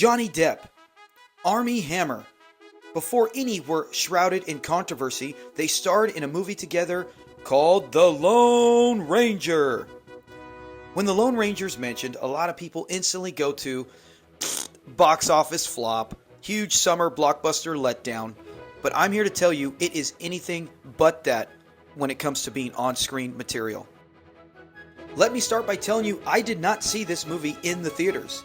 Johnny Depp, Armie Hammer. Before any were shrouded in controversy, they starred in a movie together called The Lone Ranger. When The Lone Ranger's mentioned, a lot of people instantly go to box office flop, huge summer blockbuster letdown. But I'm here to tell you it is anything but that when it comes to being on-screen material. Let me start by telling you I did not see this movie in the theaters.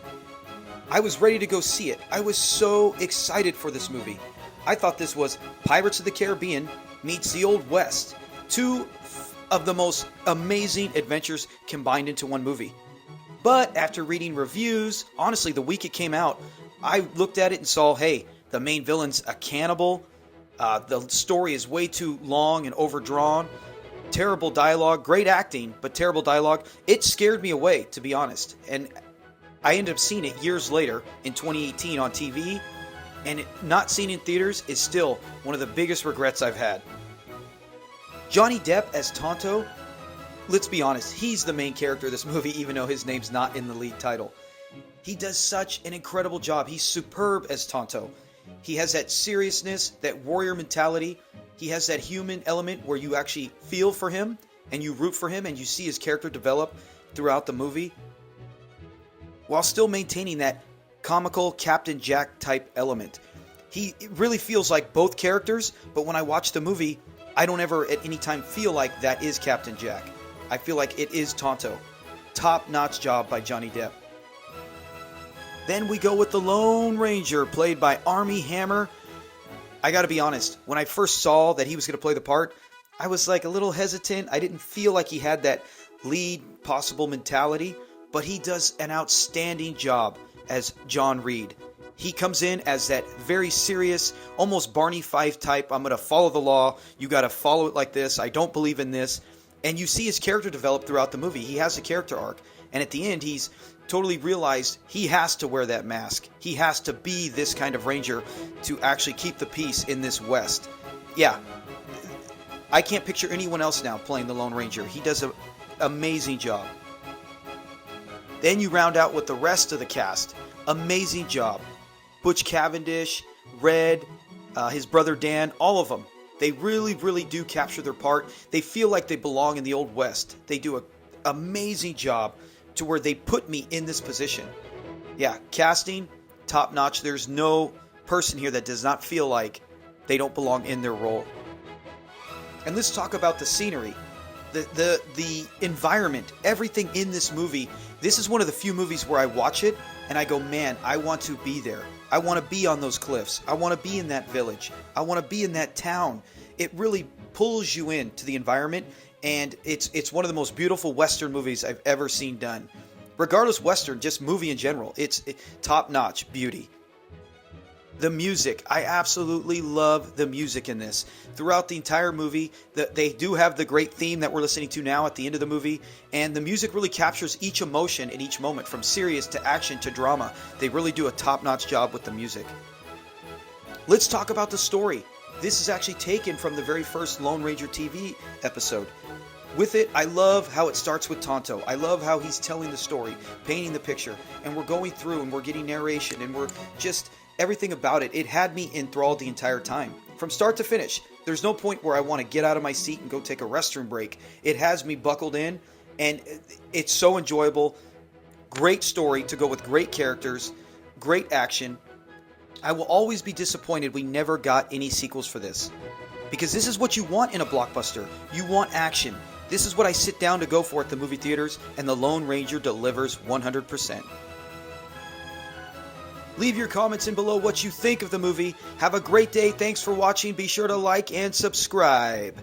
I was ready to go see it. I was so excited for this movie. I thought this was Pirates of the Caribbean meets the Old West. Two of the most amazing adventures combined into one movie. But after reading reviews, honestly, the week it came out, I looked at it and saw, hey, the main villain's a cannibal. The story is way too long and overdrawn. Terrible dialogue, great acting, but terrible dialogue. It scared me away, to be honest. And I ended up seeing it years later in 2018 on TV, and not seeing it in theaters is still one of the biggest regrets I've had. Johnny Depp as Tonto, let's be honest, he's the main character of this movie, even though his name's not in the lead title. He does such an incredible job. He's superb as Tonto. He has that seriousness, that warrior mentality. He has that human element where you actually feel for him and you root for him and you see his character develop throughout the movie, while still maintaining that comical Captain Jack type element. He really feels like both characters, but when I watch the movie, I don't ever at any time feel like that is Captain Jack. I feel like it is Tonto. Top-notch job by Johnny Depp. Then we go with the Lone Ranger, played by Armie Hammer. I gotta be honest, when I first saw that he was gonna play the part, I was like a little hesitant. I didn't feel like he had that lead possible mentality, but he does an outstanding job as John Reed. He comes in as that very serious, almost Barney Fife type, I'm going to follow the law, you got to follow it like this, I don't believe in this. And you see his character develop throughout the movie. He has a character arc. And at the end, he's totally realized he has to wear that mask. He has to be this kind of ranger to actually keep the peace in this West. Yeah, I can't picture anyone else now playing the Lone Ranger. He does an amazing job. Then you round out with the rest of the cast. Amazing job. Butch Cavendish, Red, his brother Dan, all of them. They really, really do capture their part. They feel like they belong in the Old West. They do an amazing job to where they put me in this position. Yeah, casting, top notch. There's no person here that does not feel like they don't belong in their role. And let's talk about the scenery. The environment, everything in this movie. This is one of the few movies where I watch it and I go, man, I want to be there. I want to be on those cliffs. I want to be in that village. I want to be in that town. It really pulls you into the environment, and it's one of the most beautiful Western movies I've ever seen done. Regardless Western, just movie in general, it's top-notch beauty. The music, I absolutely love the music in this. Throughout the entire movie, they do have the great theme that we're listening to now at the end of the movie, and the music really captures each emotion in each moment, from serious to action to drama. They really do a top-notch job with the music. Let's talk about the story. This is actually taken from the very first Lone Ranger TV episode. With it, I love how it starts with Tonto. I love how he's telling the story, painting the picture, and we're going through and we're getting narration, and we're just... everything about it, it had me enthralled the entire time. From start to finish, there's no point where I want to get out of my seat and go take a restroom break. It has me buckled in, and it's so enjoyable. Great story to go with great characters, great action. I will always be disappointed we never got any sequels for this, because this is what you want in a blockbuster. You want action. This is what I sit down to go for at the movie theaters, and the Lone Ranger delivers 100%. Leave your comments in below what you think of the movie. Have a great day. Thanks for watching. Be sure to like and subscribe.